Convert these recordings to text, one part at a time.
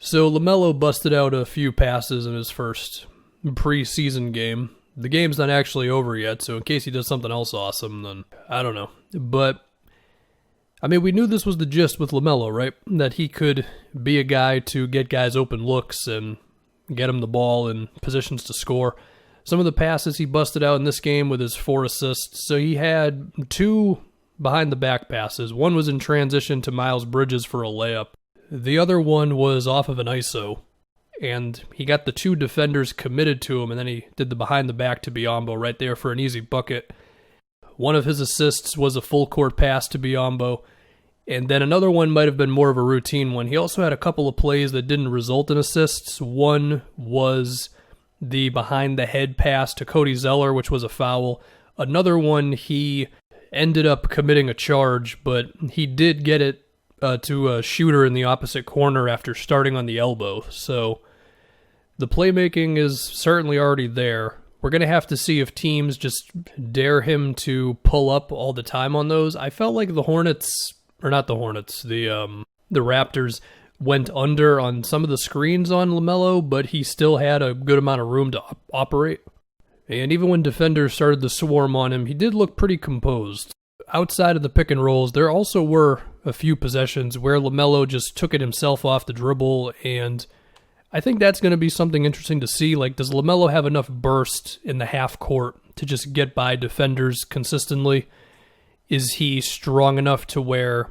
So Lamelo busted out a few passes in his first preseason game. The game's not actually over yet, so in case he does something else awesome, then I don't know. But, I mean, we knew this was the gist with Lamelo, right? That he could be a guy to get guys open looks and get him the ball in positions to score. Some of the passes he busted out in this game with his 4 assists. So he had 2 behind-the-back passes. One was in transition to Miles Bridges for a layup. The other one was off of an ISO, and he got the 2 defenders committed to him, and then he did the behind-the-back to Biyombo right there for an easy bucket. One of his assists was a full-court pass to Biyombo, and then another one might have been more of a routine one. He also had a couple of plays that didn't result in assists. One was the behind-the-head pass to Cody Zeller, which was a foul. Another one, he ended up committing a charge, but he did get it to a shooter in the opposite corner after starting on the elbow. So the playmaking is certainly already there. We're going to have to see if teams just dare him to pull up all the time on those. I felt like the Raptors went under on some of the screens on Lamelo, but he still had a good amount of room to operate. And even when defenders started to swarm on him, he did look pretty composed. Outside of the pick and rolls, there also were a few possessions where Lamelo just took it himself off the dribble, and I think that's going to be something interesting to see. Like, does Lamelo have enough burst in the half court to just get by defenders consistently? Is he strong enough to where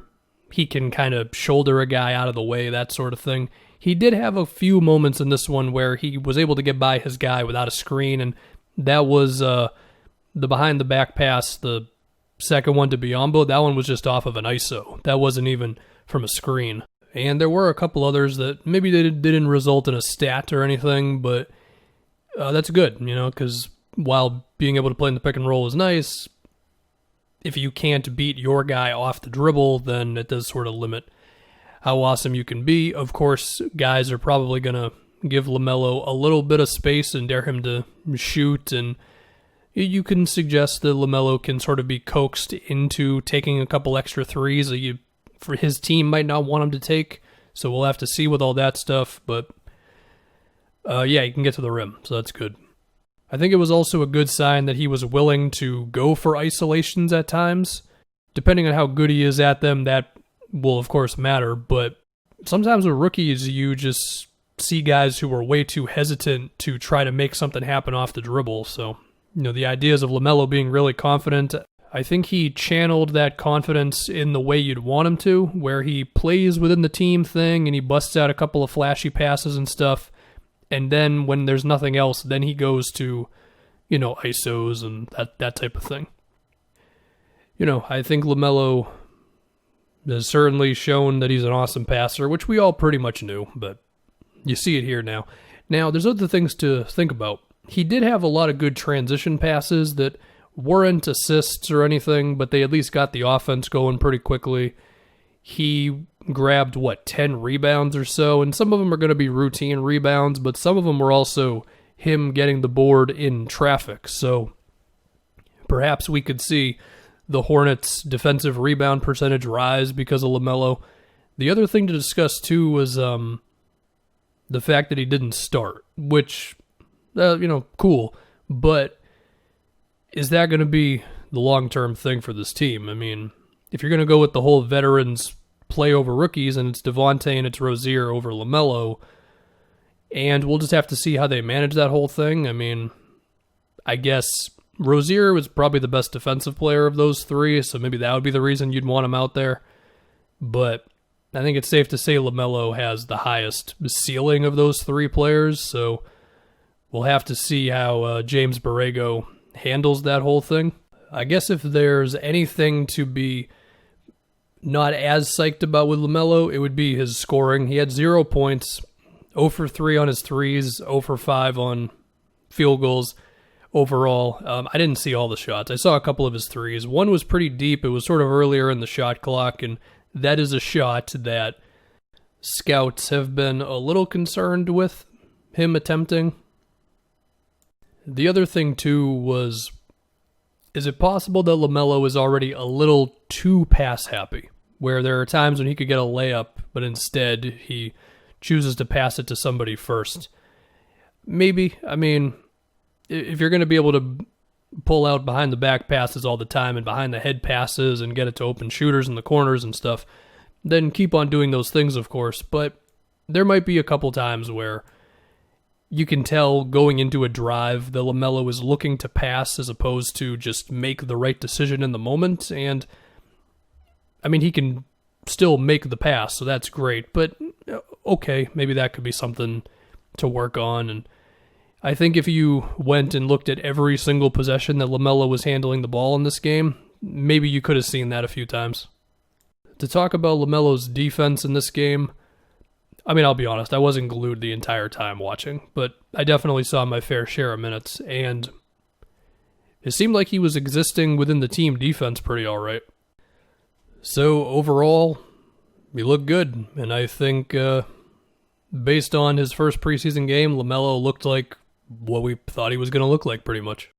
he can kind of shoulder a guy out of the way, that sort of thing? He did have a few moments in this one where he was able to get by his guy without a screen, and that was the behind-the-back pass, the second one to Biyombo. That one was just off of an ISO. That wasn't even from a screen. And there were a couple others that maybe they didn't result in a stat or anything, but that's good, because while being able to play in the pick and roll is nice, if you can't beat your guy off the dribble, then it does sort of limit how awesome you can be. Of course, guys are probably going to give Lamelo a little bit of space and dare him to shoot, and you can suggest that Lamelo can sort of be coaxed into taking a couple extra threes that for his team might not want him to take. So we'll have to see with all that stuff. But yeah, he can get to the rim, so that's good. I think it was also a good sign that he was willing to go for isolations at times. Depending on how good he is at them, that will of course matter. But sometimes with rookies, you just see guys who are way too hesitant to try to make something happen off the dribble. So the ideas of Lamelo being really confident, I think he channeled that confidence in the way you'd want him to, where he plays within the team thing and he busts out a couple of flashy passes and stuff, and then when there's nothing else, then he goes to, ISOs and that type of thing. I think Lamelo has certainly shown that he's an awesome passer, which we all pretty much knew, but you see it here now. Now, there's other things to think about. He did have a lot of good transition passes that weren't assists or anything, but they at least got the offense going pretty quickly. He grabbed, 10 rebounds or so, and some of them are going to be routine rebounds, but some of them were also him getting the board in traffic. So perhaps we could see the Hornets' defensive rebound percentage rise because of Lamelo. The other thing to discuss, too, was the fact that he didn't start, which, cool, but is that going to be the long-term thing for this team? I mean, if you're going to go with the whole veterans play over rookies, and it's Devontae and it's Rozier over Lamelo, and we'll just have to see how they manage that whole thing. I mean, I guess Rozier was probably the best defensive player of those three, so maybe that would be the reason you'd want him out there. But I think it's safe to say Lamelo has the highest ceiling of those three players, so we'll have to see how James Borrego handles that whole thing. I guess if there's anything to be not as psyched about with Lamelo, it would be his scoring. He had 0 points, 0 for 3 on his threes, 0 for 5 on field goals overall. I didn't see all the shots. I saw a couple of his threes. One was pretty deep. It was sort of earlier in the shot clock, and that is a shot that scouts have been a little concerned with him attempting. The other thing, too, was, is it possible that Lamelo is already a little too pass happy, where there are times when he could get a layup, but instead he chooses to pass it to somebody first. Maybe. I mean, if you're going to be able to pull out behind the back passes all the time and behind the head passes and get it to open shooters in the corners and stuff, then keep on doing those things, of course. But there might be a couple times where you can tell going into a drive that Lamelo is looking to pass as opposed to just make the right decision in the moment. And, I mean, he can still make the pass, so that's great. But, okay, maybe that could be something to work on. And I think if you went and looked at every single possession that Lamelo was handling the ball in this game, maybe you could have seen that a few times. To talk about Lamelo's defense in this game, I mean, I'll be honest, I wasn't glued the entire time watching, but I definitely saw my fair share of minutes, and it seemed like he was existing within the team defense pretty alright. So, overall, he looked good, and I think, based on his first preseason game, Lamelo looked like what we thought he was going to look like pretty much.